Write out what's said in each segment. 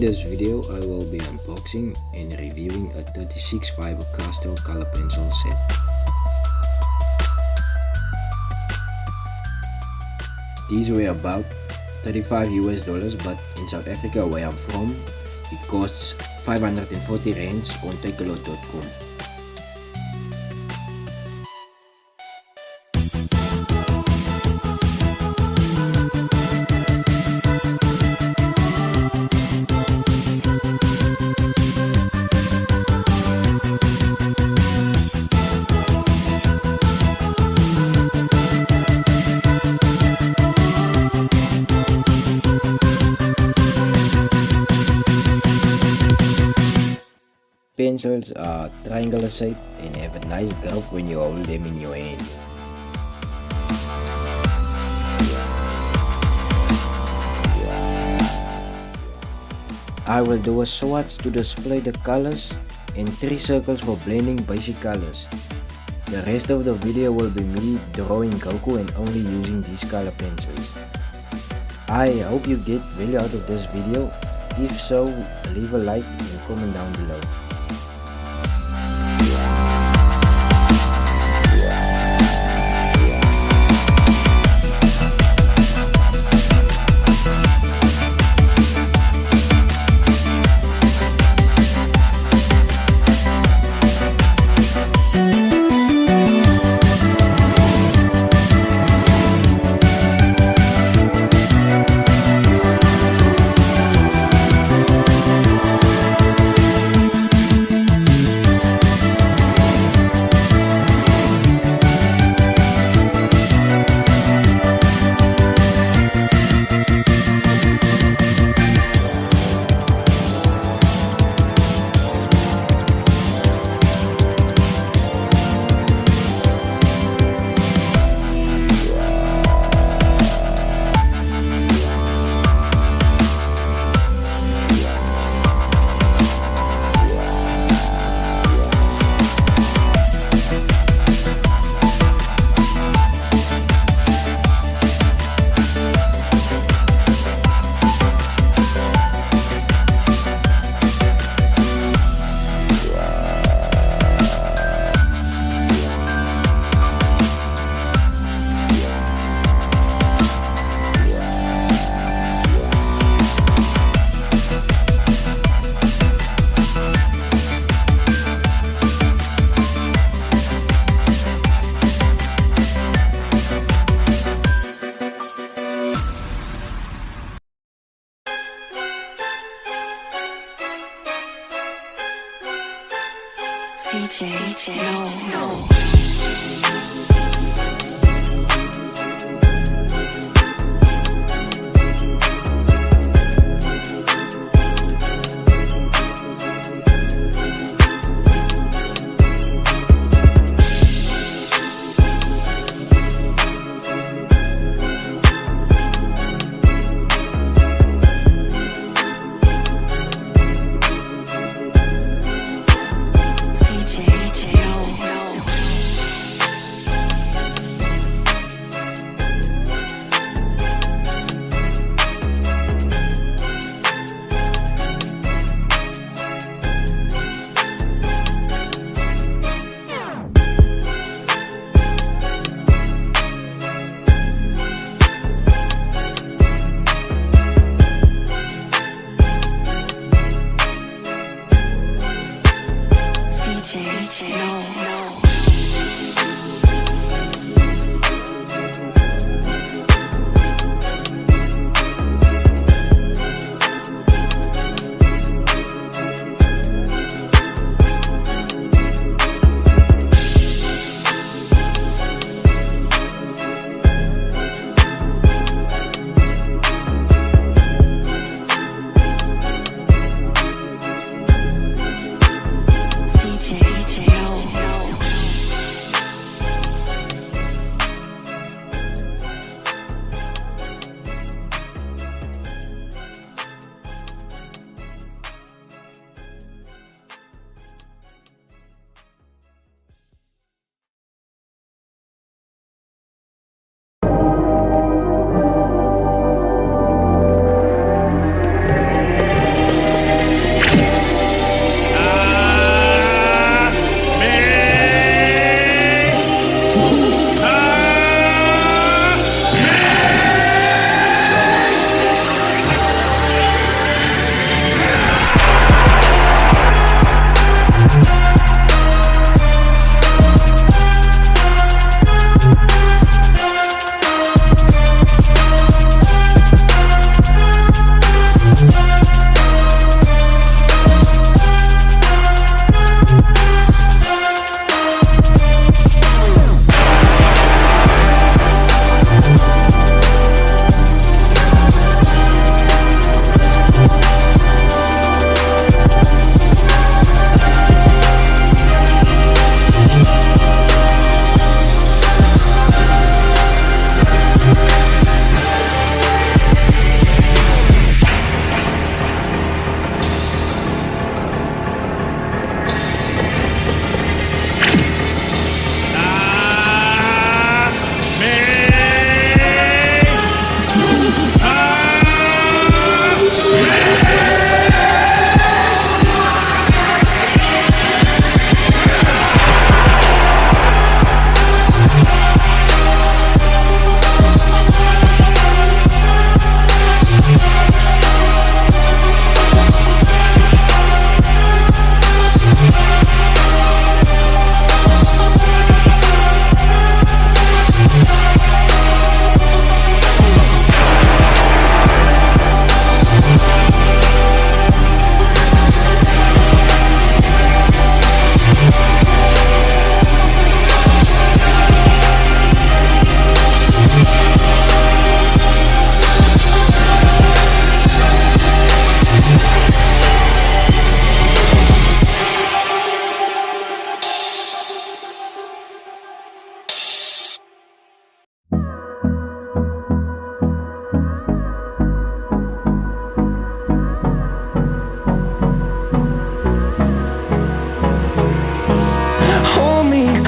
this video I will be unboxing and reviewing a 36 Faber Castell color pencil set. These were about $35 but in South Africa where I'm from it costs 540 rands on takealot.com. Pencils are triangular shaped and have a nice grip when you hold them in your hand. I will do a swatch to display the colors and 3 circles for blending basic colors. The rest of the video will be me drawing Goku and only using these color pencils. I hope you get value out of this video. If so, leave a like and comment down below. CJ knows.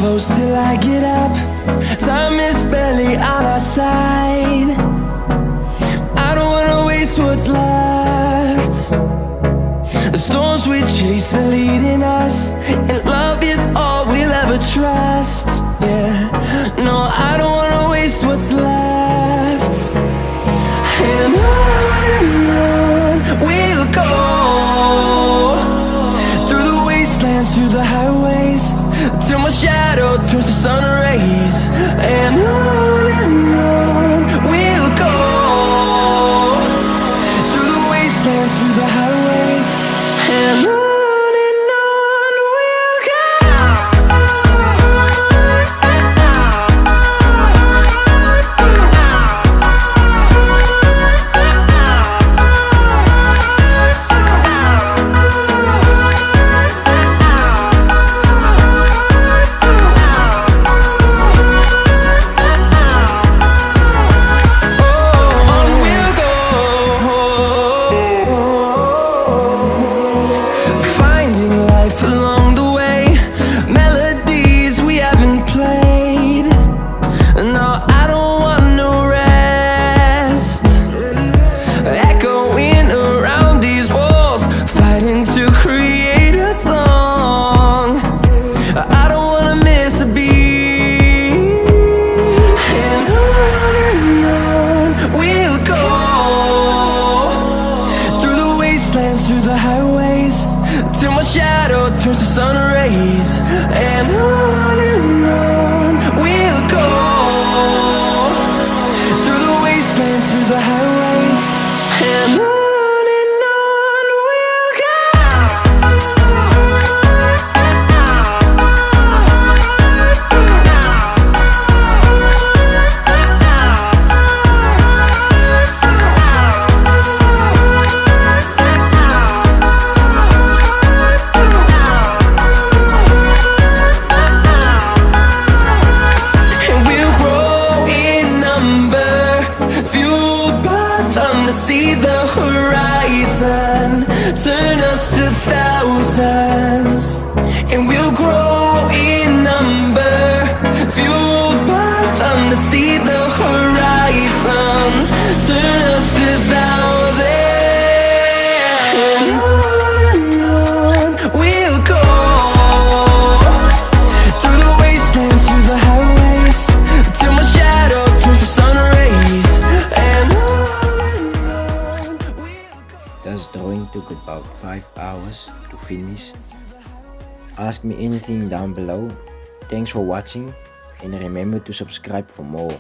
close till I get up. Time is barely on our side. I don't wanna waste what's left. The storms we chase are leading us, and love is all we'll ever trust. Yeah, no, I don't wanna waste what's left. And on we'll go, through the wastelands, through the highways, till my shadow turns to sun rays. And on we'll go, through the wastelands, through the highways, and on we'll go. Through the highways, till my shadow turns to sun rays. And on we'll go, through the wastelands, through the highways, and on we'll go. See the horizon turn us to thousands, and we'll grow in number, fueled by them to see the horizon turn us to thousands. And on we'll go, through the wastelands, through the highways, till my shadow turns to sun rays. And This drawing took about 5 hours to finish. Ask me anything down below. Thanks for watching, and remember to subscribe for more.